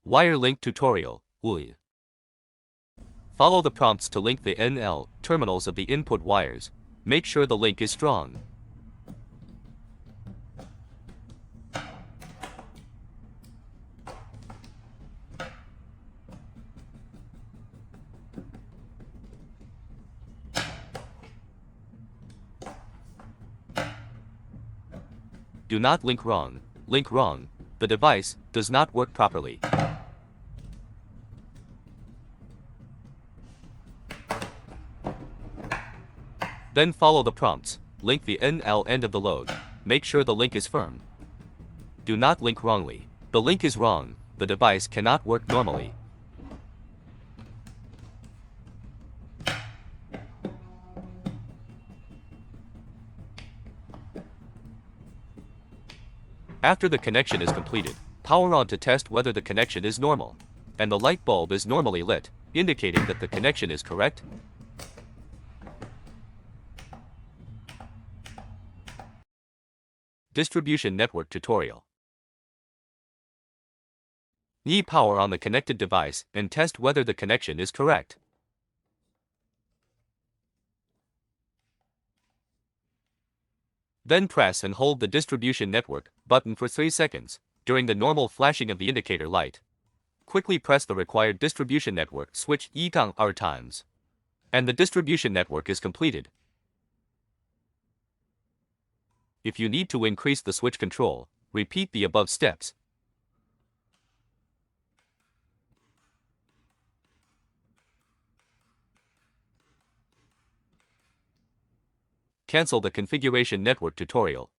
Wire link tutorial. UI. Follow the prompts to link the NL terminals of the input wires. Make sure the link is strong. Do not link wrong. Link wrong. The device does not work properly. Then follow the prompts. Link the NL end of the load. Make sure the link is firm. Do not link wrongly. The link is wrong. The device cannot work normally. After the connection is completed, power on to test whether the connection is normal, and the light bulb is normally lit, indicating that the connection is correct. Distribution network tutorial. Power on the connected device and test whether the connection is correct. Then press and hold the distribution network button for 3 seconds during the normal flashing of the indicator light. Quickly press the required distribution network switch R times, and the distribution network is completed. If you need to increase the switch control, repeat the above steps. Cancel the configuration network tutorial.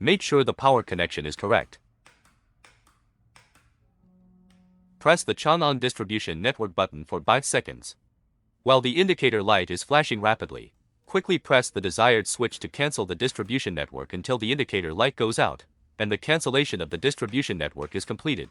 Make sure the power connection is correct. Press the Turn on distribution network button for 5 seconds. While the indicator light is flashing rapidly, quickly press the desired switch to cancel the distribution network until the indicator light goes out, and the cancellation of the distribution network is completed.